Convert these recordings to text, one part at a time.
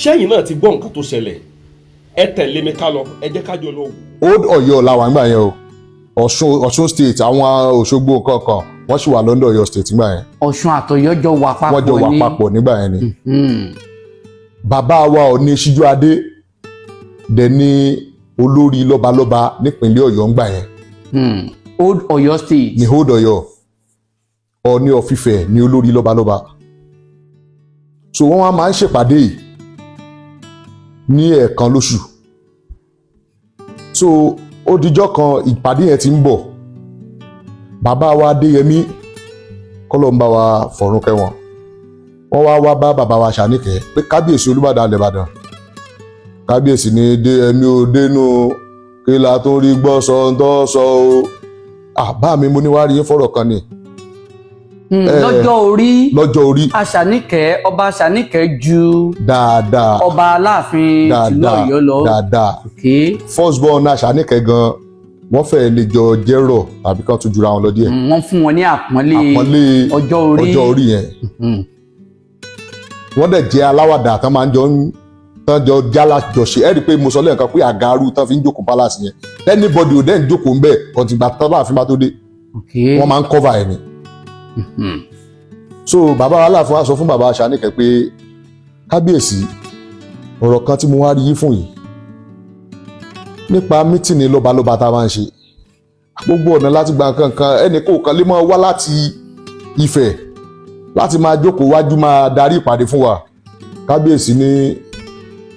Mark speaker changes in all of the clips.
Speaker 1: ṣẹ́yìn náà ti gbọ́ nǹkan tó ṣẹlẹ̀ ẹ tẹ̀lé mi ká lọ ẹ jẹ́ ká jọ lọ.
Speaker 2: Old Ọ̀yọ́ làwọn àgbà yẹn o Ọ̀ṣun state àwọn Òṣogbo kankan wọ́n sì wà lọ́ndọ̀ Ọ̀yọ́ state nígbà yẹn.
Speaker 3: Ọ̀ṣun àtọ̀yọ́ jọ wà papọ̀ ní.
Speaker 2: wọ́n jọ wà papọ̀ nígbà yẹn ni. Bàbá wa Ọọ̀ni Síjú Adé dẹ̀ ní olórí lọ́balọ́ba nípínlẹ̀ Ọ̀yọ́ ńgbà yẹn.
Speaker 3: Old Ọ̀yọ́ state.
Speaker 2: ní Old Ọ̀yọ́ Ọọ̀ni of Ifẹ̀ ní olórí lọ́balọ́ba. So wọ́n wá máa ń ṣèpàdé yìí ní ẹ̀ẹ̀kan lóṣù. So ó dijọ́ kan ìpàdé yẹn ti ń bọ̀ bàbá wa Adéyẹmí kọ́lọ́mbà wa fọ̀run kẹ́wọn wọ́n wá bá bàbá wa Ṣàníkẹ́ pé kábíyèsí Olúbàdàn ilẹ̀ Ìbàdàn kábíyèsí ní Adéyẹmí ò dénú kí la tó rí gbọ́ sọ ń tọ́ sọ o àbá mi mo ní wá rí yín fọ̀rọ̀ kan ni.
Speaker 3: lọ́jọ́ orí Aṣàníkẹ́ ọba Aṣàníkẹ́ ju
Speaker 2: dáadáa
Speaker 3: ọba Aláàfin tìlú Ọ̀yọ́ lọ
Speaker 2: dáadáa first born Aṣàníkẹ́ gan wọ́n fẹ́ lè jọ jẹ́rọ̀ tàbí kan tún jura wọn lọ díẹ̀.
Speaker 3: wọ́n fún wọn ní àpọ́nlé ọjọ́ orí yẹn.
Speaker 2: wọ́n dẹ̀ jẹ́ aláwàdà tán máa ń jọ jálá jọ ṣe ẹ́ rí i pé mo sọ lẹ́ẹ̀kan pé àgàrú tán fi ń jókòó palace yẹn anybody ò dẹ́ ń jókòó ń bẹ̀ ọ̀tìgbà tán Aláàfin bá tó dé wọ́n máa ń cover ẹ̀ ni. So bàbá Aláàfin wá sọ fún bàbá Ṣàníkẹ́ pé kábíyèsí ọ̀rọ̀ kan tí mo wá rí yín fún yìí nípa mítìnì lọ́balọ́ba tá a máa ń ṣe gbogbo ọ̀nà láti gba nǹkan ẹnì kọ̀ọ̀kan lè máa wá láti Ifẹ̀ láti máa jókòó wájú máa darí ìpàdé fún wa kábíyèsí ní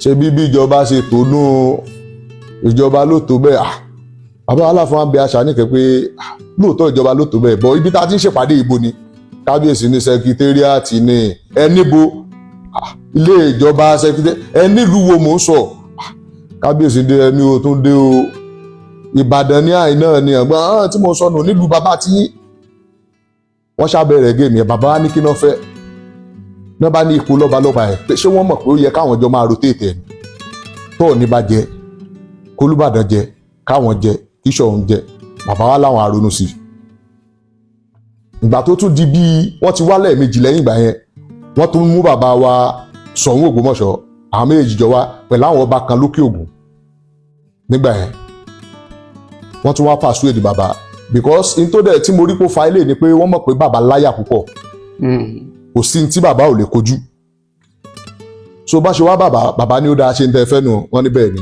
Speaker 2: ṣe bí ìjọba ṣe tònú ìjọba ló tó bẹ́ẹ̀ bàbá Aláàfin wa bẹ̀ Ṣàníkẹ́ pé lóòótọ́ ìjọba ló tó bẹ́ẹ̀ bọ́ ibi tá a ti ń ṣèpàdé ìbò ni kábíyèsí ní sẹkítẹ́ríàtì ní ẹníbo ilé ìjọba sẹkítẹ́ríàtì ẹnílùú wo mò ń sọ kábíyèsí dé ẹni o tún dé o Ìbàdàn ní àìná ni ẹ̀gbọ́n tí mo sọnù nílùú bàbá tí wọ́n ṣàbẹ̀rẹ̀ géèmì ẹ̀ bàbá wa ní kí náà fẹ́ náà bá ní ipò lọ́balọ́ba ẹ̀ pé ṣé wọ́n mọ̀ pé ó yẹ káwọn jọ máa rotate ẹ̀ tó ní bá jẹ k'Olúbàdàn jẹ káwọn jẹ kí Ṣọ̀ún jẹ bàbá wa láwọn àrònú sí ìgbà tó tún di bí wọ́n ti wá lẹ́ẹ̀mejì lẹ́yìn ìgbà yẹn wọ́n tún mú bàbá wa Ṣọ̀ún Ògbómọ̀ṣọ́ àwọn méjèèjì jọ wá pẹ̀lú àwọn ọba kan lókè Ògùn nígbà yẹn wọ́n tún wá persuade bàbá because in tó dẹ̀ tí mo rí kó fa ilé ni pé wọ́n mọ̀ pé bàbá láyà púpọ̀ kò sí ní tí bàbá ò lè kojú so bá ṣe wá bàbá ní ó dáa ṣe ń tẹ́ fẹ́ nù wọ́n ní bẹ́ẹ̀ ni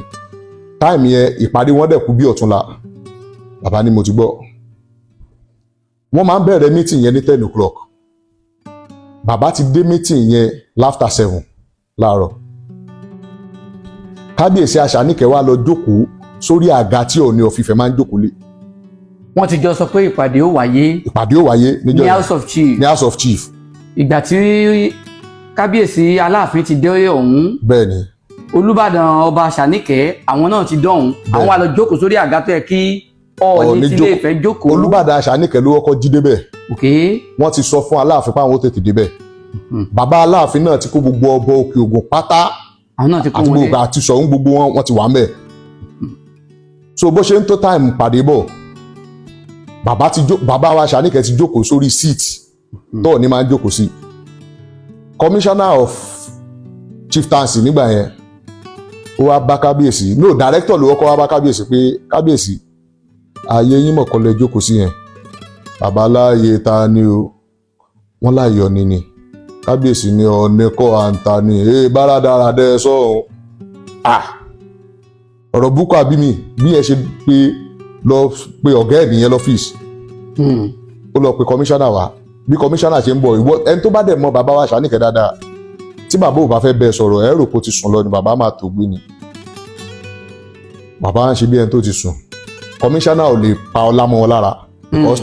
Speaker 2: táìmì yẹn ìpàdé wọn dẹ̀ kú bí ọ̀túnla bàbá ni mo ti gbọ́ wọ́n máa ń bẹ̀rẹ̀ meeting yẹn ní 10 o'clock bàbá ti dé meeting yẹn láfter 7 láàárọ̀ kábíyèsí Aṣàníkẹ́ wá lọ jókòó sórí àga tí Ọọ̀ni of Ifẹ̀ máa ń jókòó lé.
Speaker 3: wọ́n ti jọ sọ pé ìpàdé ó wáyé.
Speaker 2: níjọ́
Speaker 3: ní House of Chief.
Speaker 2: ní House of Chief.
Speaker 3: ìgbà tí kábíyèsí Aláàfin ti dé ọ̀hún.
Speaker 2: bẹ́ẹ̀ni.
Speaker 3: Olúbàdàn ọba Aṣàníkẹ́ àwọn náà ti dọ̀hún. àwọn wá lọ jókòó sórí àga tó yẹ kí Ọọ̀ni ti Ilé Ifẹ̀ jókòó.
Speaker 2: Olúbàdàn Aṣàníkẹ́ ló kọ́kọ́ jí débẹ̀. wọ́n ti sọ fún Aláàfin pé àwọn ó tètè débẹ̀. bàbá Aláàfin náà ti kó gbogbo ọba Òkè Ògùn pátá àti gbogbo àti Ṣọ̀ún gbogbo wọn ti wà ńbẹ̀ so bó ṣe ń tó time pàdé bọ̀ bàbá wa Ṣàníkẹ́ ti jókòó sórí seat tó Ọọ̀ni máa ń jókòó sí commissioner of chieftaincy nígbà yẹn ó wá bá kábíyèsí director ló kọ́ wá bá kábíyèsí pé kábíyèsí ààyè yín mọ̀kànlẹ̀ jókòó sí yẹn bàbá láàyè ta ni o wọ́n láàyè Ọọ̀ni ni kábíyèsí ni Ọọ̀ni kọ́ àǹtà ni báradáradẹ sọ́hún ọ̀rọ̀ búkọ́ àbí mi bí ẹ ṣe lọ pe ọ̀gá ẹ̀ nìyẹn lọ́fíìsì ó lọ pe kọmíṣánná wa bí kọmíṣánná ṣe ń bọ̀ ìwọ ẹni tó bá dẹ̀ mọ̀ bàbá wa Ṣàníkẹ́ dáadáa tí bàbá ò bá fẹ́ bẹ́ẹ̀ sọ̀rọ̀ ẹ̀ rò pé ó ti sùn lọ ni bàbá máa tó gbé ni bàbá ń ṣe bí ẹni tó ti sùn kọmíṣánná ò lè pa ọlá mọ́ wọn lára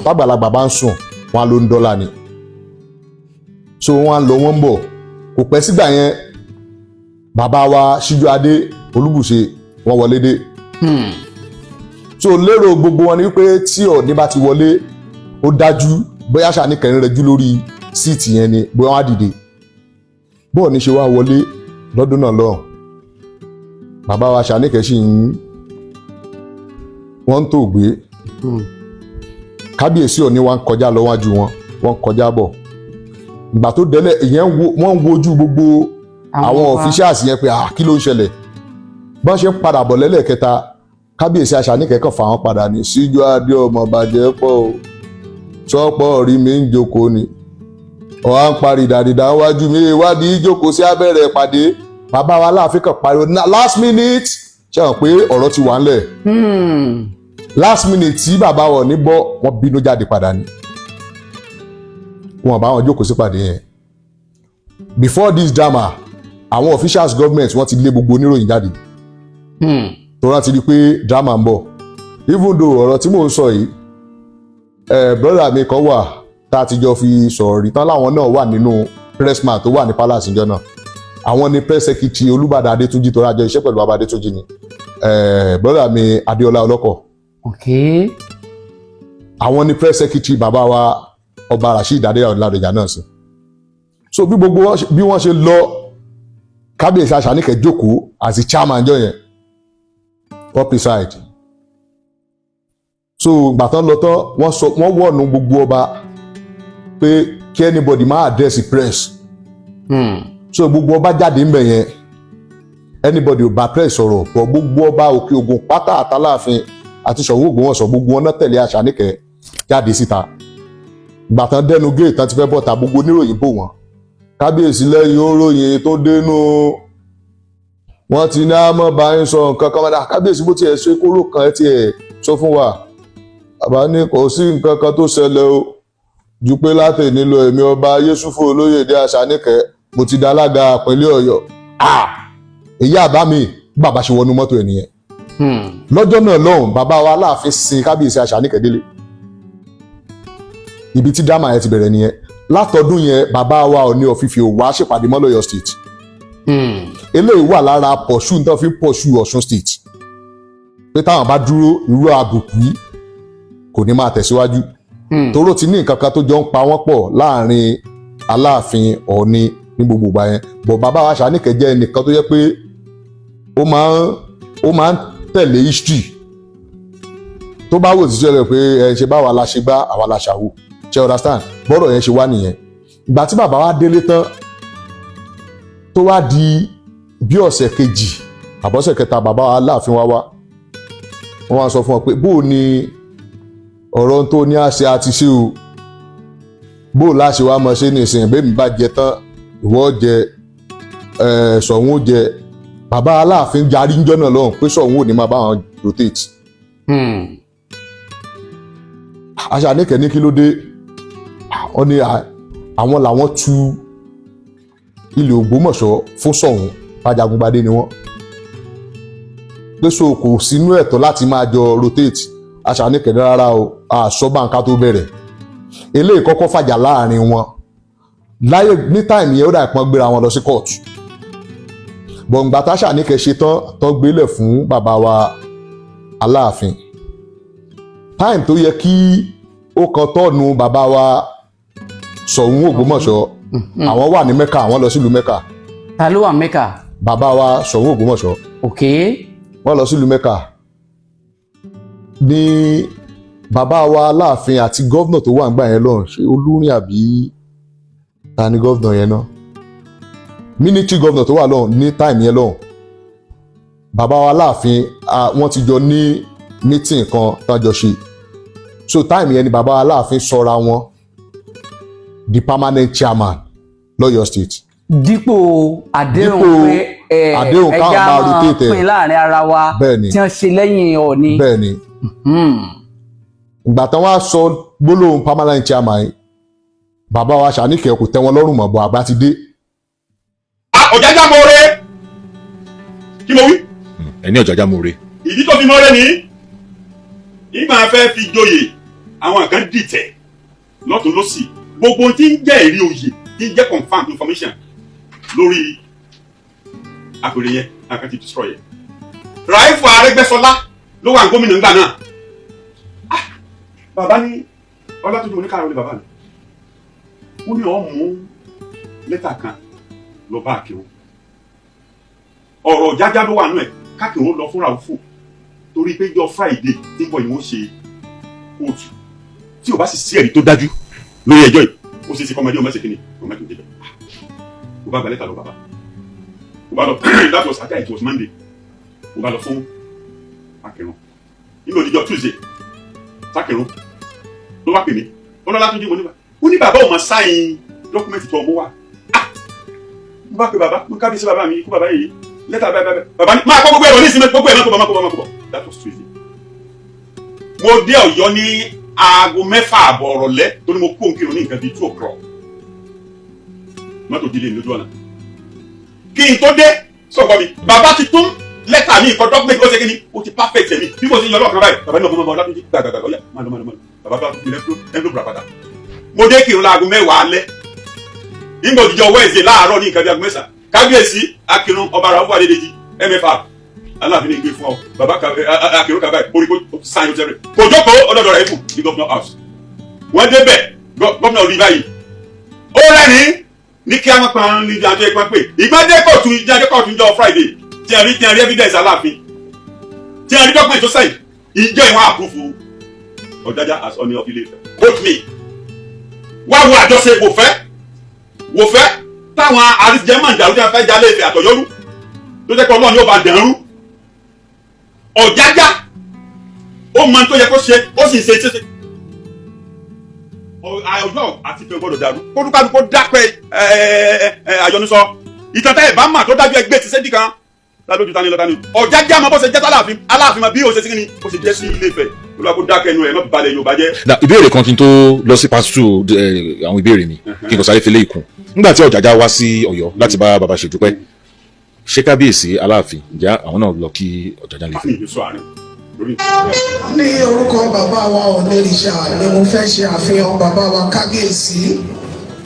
Speaker 2: tágbàlagbà bá ń sùn wọn ló ń dọ́là ni so wọn lọ wọn ń bọ̀ kò pẹ́ sígbà yẹn bàbá wa Síjú Adé Olúbùṣe wọ́n wọlé dé so lérò gbogbo wọn ni wípé tí Ọọ̀ni bá ti wọlé ó dájú bóyá Ṣàníkẹ́ ń rẹjú lórí síìtì yẹn ni bóyá wọ́n á dìde bọ́ọ̀ ní ṣe wá wọlé lọ́dún náà lọ́hùn bàbá wa Ṣàníkẹ́ sì wọ́n ń tó gbé kábíyèsí Ọọ̀ni wá ń kọjá lọ́wájú wọn wọ́n ń kọjá bọ̀ ìgbà tó délẹ̀ ìyẹn wọ́n ń wojú gbogbo àwọn officials yẹn pé kí ló ń ṣẹlẹ̀ bọ́n ṣe ń padà bọ̀ lẹ́lẹ́kẹta kábíyèsí Àṣàníkẹ́ kàn fà wọ́n padà ní síjú adé ọmọ bàjẹ́ pọ̀ o sọ́pọ̀ rí mi ń jókòó ni ọ̀hán ń parí ìdàdìdà wájú mi ìwádìí jókòó sí abẹ́rẹ́ ìpàdé bàbá wa Aláàfin kan pariwo last minute ṣe hàn pé ọ̀rọ̀ ti wà ńlẹ̀ last minute tí bàbá wọn ní bọ́ wọ́n bínú jáde padà ni wọn bá wọn jókòó sípàdé yẹn before this drama àwọn officials government wọ́n ti lé gbogbo oníròyìn jáde tó rántí rí pé drama ń bọ̀ even though ọ̀rọ̀ tí mò ń sọ yìí brother mi kan wà tá a ti jọ fi sọ̀rọ̀ rí tán láwọn náà wà nínú pressman tó wà ní palace ìjọ náà àwọn ni press secretary Olúbàdàn Adétúnjì tó rájọ iṣẹ́ pẹ̀lú bàbá Adétúnjì ni brother mi Adéọlá Ọlọ́kọ̀ àwọn ni press secretary bàbá wa ọba Rasheed Adéyàwó náà sí so bí gbogbo bí wọ́n ṣe lọ kábíyèsí Àṣàníkẹ́ jókòó as the chairman jọ yẹn up beside so gbàtán lọ tán wọ́n wọ̀nù gbogbo ọba pé kí anybody má address the press so gbogbo ọba jáde ńbẹ̀ yẹn anybody ò bá press sọ̀rọ̀ pọ̀ gbogbo ọba Òkè Ògùn pátá àtàláàfin àti Ṣọ̀ún Ògbómọ̀ṣọ́ gbogbo wọn náà tẹ̀lé Àṣàníkẹ́ jáde síta gbàtán dẹnu gate tán ti fẹ́ bọ́ta gbogbo oníròyìn bò wọ́n kábíyèsí lẹ́yìn oròyìn tó dénú wọ́n ti ní àmọ́ bá ń sọ nǹkan kan mọ́dá kábíyèsí bó tiẹ̀ ṣe kóró kan ẹ̀ tiẹ̀ sọ fún wa bàbá ní kò sí nǹkan kan tó ṣẹlẹ̀ o ju pé láti nílò èmi ọba Yésùfù Olóyèdé Àṣàníkẹ́ mo ti da alága ìpínlẹ̀ Ọ̀yọ́ èyí àbá mi bàbá ṣe wọnú mọ́tò ẹ̀ nìyẹn lọ́jọ́ náà lọ́hùn bàbá wa Aláàfin sin kábíyèsí Àṣàníkẹ́ délé ibi tí drama yẹn ti bẹ̀rẹ̀ nìyẹn látọdún yẹn bàbá wa Ọọ̀ni of Ifẹ̀ ò wá ṣèpàdé mọ́ l'Ọ̀yọ́ state eléyìí wà lára pọ̀ṣù nítorí fi pọ̀ṣù Ọ̀ṣun state pé táwọn bá dúró irú àbùkù yìí kò ní máa tẹ̀síwájú toró ti ní nǹkan kan tó jọ ń pa wọ́n pọ̀ láàrin Aláàfin Ọọ̀ni ní gbogbo ìgbà yẹn bọ̀ bàbá wa Àṣàníkẹ́ jẹ́ ẹnìkan tó yẹ pé ó máa ń tẹ̀lé history tó bá wò síṣẹ́ rẹ̀ pé ẹ ṣe báwa la ṣe gbá àwa la ṣàwò ṣe understand bọ́rọ̀ yẹn ṣe wá nìyẹn ìgbà tí bàbá wa délé tán tó wá di bí ọ̀sẹ̀ kejì àbọ̀sẹ̀ kẹta bàbá wa Aláàfin wá wọ́n wá sọ fún ọ pé bóò ni ọ̀rọ̀ tó ní àṣẹ àti ṣe o bóò láṣẹ wa mọ̀ ṣe ní ìsìn bẹ́ẹ̀ mi bá jẹ tán ìwọ jẹ Ṣọ̀ún ó jẹ bàbá Aláàfin yarí ń jọ́nà lọ́hùn pé Ṣọ̀ún ò ní máa bá wọn rotate Àṣàníkẹ́ ní kí ló dé wọ́n ní àwọn làwọn tú ilẹ̀ Ògbómọ̀ṣọ́ fún Ṣọ̀ún Ajagungbadé ni wọ́n pé so kò sínú ẹ̀tọ́ láti máa jọ rotate Àṣàníkẹ́ rárá o àṣọ́bàǹká tó bẹ̀rẹ̀ eléyìí kọ́kọ́ fàjà láàrin wọn láyé ní táìmì yẹn ó dà pọ́n gbéra wọn lọ sí kóòtù bọ̀ǹgbà t'Àṣàníkẹ́ ṣe tán gbélẹ̀ fún bàbá wa Aláàfin táìmì tó yẹ kí ó kan tọ́ọ̀nù bàbá wa Ṣọ̀ún Ògbómọ̀ṣọ́ àwọn wà ní Mẹ́kà àwọn lọ sílùú Mẹ́kà.
Speaker 3: ta ló wà Mẹ́kà.
Speaker 2: bàbá wa Ṣọ̀ún Ògbómọ̀ṣọ́.
Speaker 3: ok.
Speaker 2: wọ́n lọ sílùú Mẹ́kà ní bàbá wa Aláàfin àti gọ́vnà tó wà nígbà yẹn lọ́hùn ṣé Olúrin àbí ta ni gọ́vnà yẹn náà military gọ́vnà tó wà lọ́hùn ní táìmù yẹn lọ́hùn bàbá wa Aláàfin wọ́n ti jọ ní meeting kan tán jọ ṣe so táìmù yẹn ni bàbá wa Aláàfin sọra wọn the permanent chairman l'Ọ̀yọ́ state.
Speaker 3: dípò àdéhùn pé ẹja máa pín láàrin ara wa tí wọ́n ṣe lẹ́yìn Ọọ̀ni.
Speaker 2: bẹ́ẹ̀ni ìgbà tán wá sọ gbólóhùn permanent chairman yìí bàbá wa Àṣàníkẹ́ kò tẹ́ wọn lọ́rùn mọ́ bọ́ àgbà ti dé.
Speaker 1: ọ̀jájá mọ́re kí mo wí.
Speaker 4: ẹni ọ̀jájá mọ́re.
Speaker 1: ìdí tó fi mọ́re ni ìgbà fẹ́ fi joyè àwọn kan dìtẹ̀ lọ́tún lọ́sì gbogbo tí ń jẹ́ èrí oyè tí ń jẹ́ confam information lórí àpèrè yẹn àkàtì destroy yẹn. Ràìfù Arẹ́gbẹ́ṣọlá ló wà ní gómìnà ńgbà náà. Bàbá ní Ọlátúnjí oníkàrà olè bàbá mi. Ó ní ọ̀ mú lẹ́tà kan lọ bá Àkìrun. Ọ̀rọ̀ jájá ló wà nú ẹ̀ káàkiri lọ fún Ràìfù torí pé jọ Friday tí ń bọ̀ yìí wọ́n ṣe kóòtù. Tí o bá sì sí ẹ̀rí tó dájú lórí ẹjọ́ yìí ó sì kọ́mọdé ọmọ ẹ̀sẹ̀ kìíní ọmọ ẹ̀sẹ̀ kìíní ó bá gba lẹ́tà lọ bàbá that was Saturday, it was Monday. Mo bá lọ fún Akẹrùn. Nínú òdìjọ́ Tuesday, Akẹrùn ló wá pè mí. Ó lọ́lá tún jí mo ní bàbá ò máa sáyìn dọ́kúmẹ́ntì tó ọmọ wa. Mo bá pe bàbá, mo kábíyèsí bàbá mi, kú bàbá yìí. Lẹ́tà bẹ́ẹ̀ bàbá ní máa kọ́ gbogbo ẹ̀rọ ní ìsinmi gbogbo ẹ̀rọ máa kó bọ̀. That was Tuesday. Mo dé Ọ̀yọ́ ní aago 6:30 ọ̀rọ̀lẹ́ torí mo kó nkírun ní nǹkan bíi 2 o'clock. Mọ́tò dílé lójú ọ̀nà. Kí n tó dé sọ̀gbọ́n mi, bàbá ti tún lẹ́tà mi ìkọ́ dọ́kúmẹ́ntì ó ṣe kí ni ó ti perfect mi bí mo ti yan ọlọ́ọ̀kan báyìí bàbá ní ọmọ Ọlátúnjí gbàgbàgbà ọ̀yà máa lọ bàbá bá fi ẹnló bùràpàtà. Mo dé kírun láago 10 alẹ́ nígbà òjijì Wednesday láàárọ̀ ní nǹkan bí aago 9 kábíyèsí Akẹrùn ọba Ràúfù Adédèjì MFR Aláàfin ní gbé fún ọ bàbá Akẹrùn kàbáyé orí kó sáyẹn tẹ́rẹ̀ kò jókòó ọ̀dọ̀dọ̀ rẹ̀ fún ní governor house. Wọ́n débẹ̀ gómìnà orí báyìí ó rẹ́rìn ní kí àwọn kan ní ìdájọ́ ẹ̀kọ́ pé ìgbàdé kóòtù ìjọ Friday tí a rí evidence Aláàfin tí a rí document tó sẹ́yìn ìjọ ìwọ̀n àpúfù Ọ̀jájá as Ọọ̀ni of Ilé-Ifẹ̀ vote me wá wo àjọṣe wò fẹ́ táwọn àríjẹmọ̀ ìdàrú tí wọ́n fẹ́ jalè Ifẹ̀ àtọ̀yọ́rú tó jẹ́ pé Ọlọ́run yóò bá dẹ̀rú Ọ̀jájá ó mọ tó yẹ kó ṣe ó sì ṣe ṣe Ọ̀yọ́ àti Ifẹ̀ gbọ́dọ̀ dàrú kó dúkàdú kó dápẹ́ àyọnusọ ìtàntà ẹ̀ bá mà tó dájú ẹgbẹ́ ti sẹ́dí kan lálójú tani lọ́tani Ọ̀jájá máa bó ṣe jẹ́ Aláàfin máa bí ó ṣe sí kíni ó ṣe jẹ́ sí Ilé-Ifẹ̀ olúwa kó dákẹ́ ẹnu ẹ̀ má balẹ̀ Yorùbá jẹ́.
Speaker 4: ìbéèrè kan kí n tó lọ sí pàṣẹ àwọn ìbéèrè mi kí n kò sáré fi lé ìkùn nígbà tí Ọ̀jájá wá sí Ọ̀yọ́ láti bá bàbá ṣèdúpẹ́ ṣé kábíyèsí Aláàfin ǹjẹ́ àwọn náà lọ kí Ọ̀jájá lè fi.
Speaker 5: ní orúkọ bàbá wa Ọ̀nẹ́rìṣà ni mo fẹ́ ṣe àfihàn bàbá wa kábíyèsí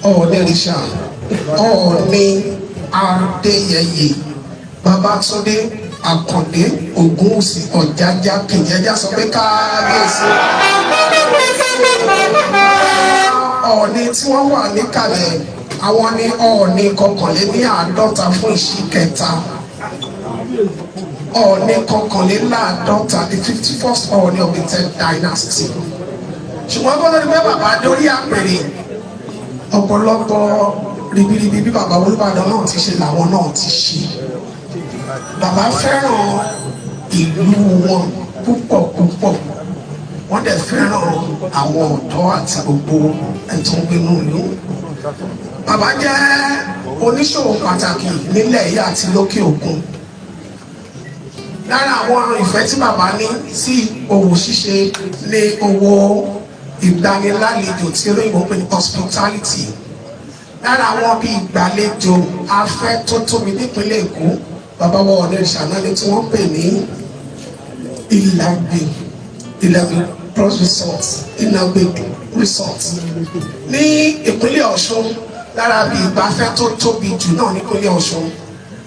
Speaker 5: Ọ̀nẹ́rìṣà Ọọ̀ni Adéyẹyè Babátúndé Àkàndé Ògúnwùsì Ọ̀jájá kìjẹ́já sọ pé kábíyèsí. Ọọ̀ni tí wọ́n wà níkàlẹ̀ àwọn ní Ọọ̀ni 51 fún ìṣíkẹta. Ọọ̀ni 51, the 51st Ọọ̀ni of the 10th dynasty. Ṣùgbọ́n bọ́lá ni pé bàbá dórí àpèrè ọ̀pọ̀lọpọ̀ ribiribi bí bàbá Olúbàdàn náà ti ṣe làwọn náà ti ṣe. Bàbá fẹ́ràn ìlú wọn púpọ̀ wọ́n dẹ̀ fẹ́ràn àwọn ọ̀dọ́ àti gbogbo ẹ̀tọ́ gbénú ìlú. Bàbá jẹ́ oníṣòwò pàtàkì nílẹ̀ yìí àti lókè òkun. Lára àwọn ìfẹ́ tí bàbá ní sí òwò ṣíṣe ní owó ìgbanilálejò tí olóyìnbó pè ní hospitality. Lára àwọn bíi ìgbàlejò afẹ́ tó tóbi nípínlẹ̀ Èkó bàbá wa Ọ̀nẹ́rìṣà náà ni tí wọ́n pè ní Ìlàgbé Plus Resort Ìlàgbé Resort ní ìpínlẹ̀ Ọ̀ṣun. Lára bíi ìgbafẹ́ tó tóbi jù náà nípínlẹ̀ Ọ̀ṣun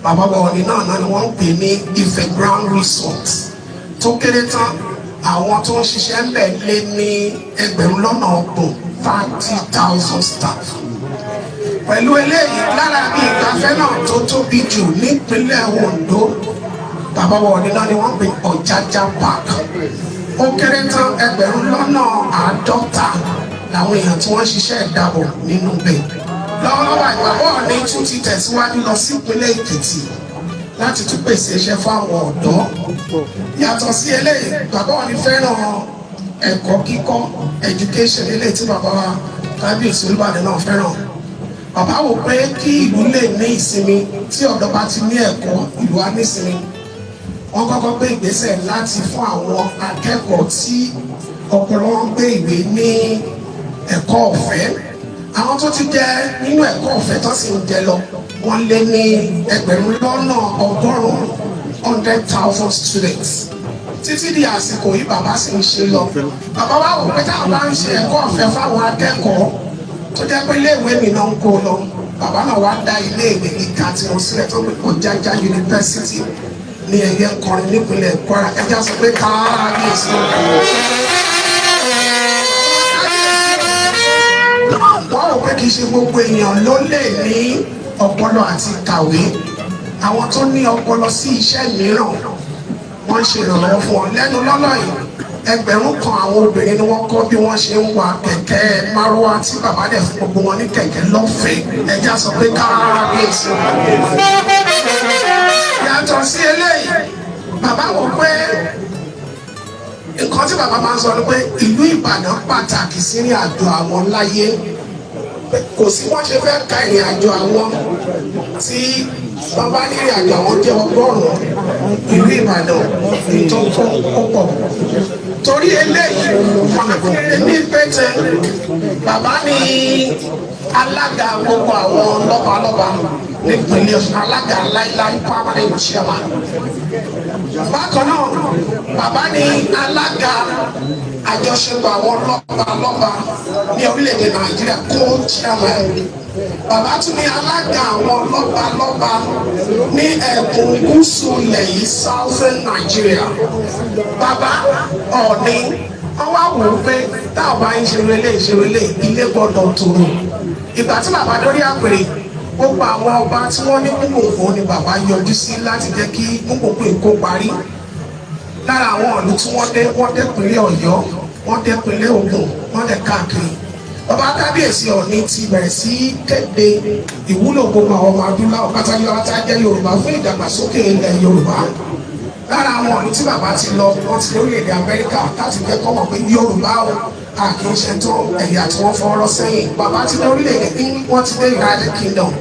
Speaker 5: bàbá wa Ọọ̀ni náà ni wọ́n pè ní Ifẹ̀ Grand Resort tó kéré tán àwọn tó ń ṣiṣẹ́ ń bẹ̀ lé ní 30,000 staff. Pẹ̀lú eléyìí lára bí ìgbafẹ́ náà tó tóbi jù nípínlẹ̀ Ondo bàbá wa Ọọ̀ni náà ni wọ́n pè Ọ̀jájá Park. Ó kéré tán 50 làwọn èèyàn tí wọ́n ṣiṣẹ́ ìdábọ̀ nínú bẹ̀. Lọ́wọ́lọ́wọ́ ìgbàgbọ́ Ọọ̀ni tún ti tẹ̀síwájú lọ sí ìpínlẹ̀ Èkìtì láti tún pèsè iṣẹ́ fún àwọn ọ̀dọ́. Yàtọ̀ sí eléyìí bàbá Ọọ̀ni fẹ́ràn ẹ̀kọ́ kíkọ́ education eléyìí tí bàbá wa kábíyèsí Olúbàdàn náà fẹ́ràn. Bàbá wò pé kí ìlú lè ní ìsinmi tí ọ̀dọ́ bá ti ní ẹ̀kọ́ ìlú á ní ìsinmi. Wọ́n kọ́kọ́ gbé ìgbésẹ̀ láti fún àwọn akẹ́kọ̀ọ́ tí ọpọlọ wọn gbé ìwé ní ẹ̀kọ́ ọ̀fẹ́. Àwọn tó ti jẹ nínú ẹ̀kọ́ ọ̀fẹ́ tó sì ń jẹ lọ wọ́n lé ní 100,000 students. Títí di àsìkò yìí bàbá sì ń ṣe lọ. Bàbá wa wò pé táwọn bá ń ṣe ẹ̀kọ́ ọ̀fẹ́ fáwọn akẹ́kọ̀ọ́ tó jẹ́ pé iléèwé mi náà ń kó lọ. Bàbá náà wá dá iléèwé gíga tí wọ́n sílẹ̀ tó pé Ọ̀jájá University ní ẹ̀yẹ kọrin nípínlẹ̀ Kwara. Ẹja sọ pé káàbíyèsí wọ́n rò pé kì í ṣe gbogbo èèyàn ló lè ní ọpọlọ àti kàwé. Àwọn tó ní ọpọlọ sí iṣẹ́ mìíràn wọ́n ń ṣe ìrànlọ́wọ́ fún wọn. Lẹ́nu lọ́lọ́ yìí ẹgbẹ̀rún kan àwọn obìnrin ni wọ́n kọ́ bí wọ́n ṣe ń wa kẹ̀kẹ́ márúwá tí bàbá dẹ̀ fún gbogbo wọn ní kẹ̀kẹ́ lọ́fẹ̀ẹ́ ẹja sọ pé káàbíyèsí. yàtọ̀ sí eléyìí bàbá wò pé nǹkan tí bàbá máa ń sọ ni pé ìlú Ìbàdàn pàtàkì sí ìrìn àjò àwọn láyé kò sí wọ́n ṣe fẹ́ ka ìrìn àjò àwọn tí wọ́n bá ní ìrìn àjò àwọn jẹ́ ọgọ́rùn-ún ìlú Ìbàdàn tó pọ̀ torí eléyìí ní pété bàbá ní alága gbogbo àwọn lọ́balọ́ba nípínlẹ̀ alága láíláí permanent chairman bákan náà bàbá ní alága àjọṣepọ̀ àwọn lọ́balọ́ba ní orílẹ̀-èdè Nàìjíríà co-chairman bàbá tún ní alága àwọn lọ́balọ́ba ní ẹkùn gúúsù ilẹ̀ yìí southern Nigeria bàbá Ọọ̀ni wọ́n wá wò ó pé táwọn bá ń ṣeré ilé gbọ́dọ̀ tòrò ìgbà tí bàbá dórí àpèrè gbogbo àwọn ọba tí wọ́n ní gbogbo ni bàbá yọjú sí láti jẹ́ kí gbogbo èkó parí lára àwọn ìlú tí wọ́n dé ìpínlẹ̀ Ọ̀yọ́ wọ́n dé ìpínlẹ̀ Ògùn wọ́n dé káàkiri bàbá kábíyèsí Ọọ̀ni ti bẹ̀rẹ̀ sí kéde ìwúlò gbogbo àwọn ọmọ adúláwọ̀ pátáyọ́tá jẹ́ Yorùbá fún ìdàgbàsókè ilẹ̀ Yorùbá lára àwọn ìlú tí bàbá ti lọ wọ́n ti lórílẹ̀-èdè Amẹ́ríkà láti jẹ́ kọ́ mọ̀ pé Yorùbá o àkínṣe tó ẹ̀yà tí wọ́n fọwọ́rọ́ sẹ́yìn bàbá ti dé orílẹ̀-èdè wọ́n ti dé United Kingdom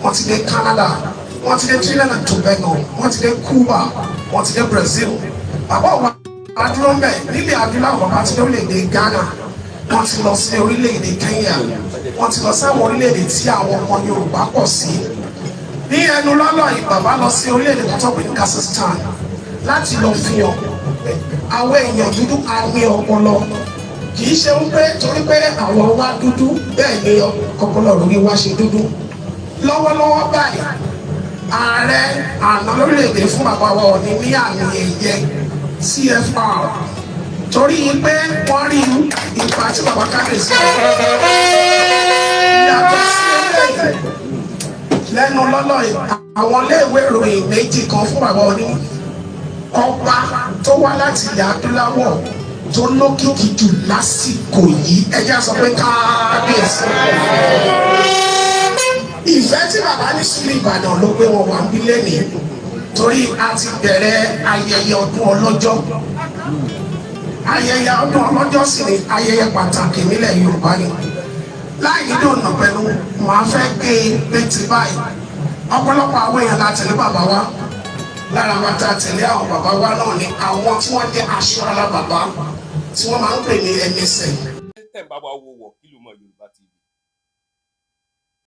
Speaker 5: wọ́n ti dé Canada wọ́n ti dé Trinidad and Tobago wọ́n ti dé Cuba wọ́n ti dé Brazil bàbá òun adúró mbẹ nílẹ̀ adúláwọ̀ bàbá ti dé orílẹ̀-èdè Ghana wọ́n ti lọ sí orílẹ̀-èdè Kenya wọ́n ti lọ sáwọn orílẹ̀-èdè tí àwọn ọmọ Yorùbá pọ̀ sí ní ẹnu lọ́lọ́ yìí bàbá lọ sí orílẹ̀-èdè tó tọ́ pé ní Kazakhstan láti lọ fi hàn àwọn èèyàn dúdú á ní ọpọlọ kì í ṣe wípé torí pé àwọn wa dúdú bẹ́ẹ̀ ni ọpọlọ lórí wa ṣe dúdú lọ́wọ́lọ́wọ́ báyìí ààrẹ àná lórílẹ̀‐èdè fún bàbá wa Ọọ̀ni ní àmì ẹ̀yẹ CFR torí pé wọ́n rí ipa tí bàbá kábíyèsí yàtọ̀ sí eléyìí lẹ́nu lọ́lọ́ àwọn iléèwé ìròyìn méjì kan fún bàbá Ọọ̀ni ọba tó wá láti ilẹ̀ adúláwọ̀ tó lókìkí jù lásìkò yìí ẹjẹ́ sọ pé kábíyèsí. ìfẹ́ tí bàbá ní sílẹ̀ Ìbàdàn ló gbé wọn wà ń bí lẹ́nìí torí a ti bẹ̀rẹ̀ ayẹyẹ ọdún ọlọ́jọ́ ayẹyẹ ọdún ọlọ́jọ́ sì ni ayẹyẹ pàtàkì nílẹ̀ Yorùbá ni láì ní dònà pẹ̀lú màá fẹ́ gbé létí báyìí ọ̀pọ̀lọpọ̀ àwọn èèyàn láti tẹ̀lé bàbá wa lára wa tá a tẹ̀lé àwọn bàbá wa náà ni àwọn tí wọ́n jẹ́ aṣọ alábàbá tí wọ́n máa ń pè ní ẹ̀mẹsẹ̀.
Speaker 6: tẹ̀ ń bá wa wò wọ̀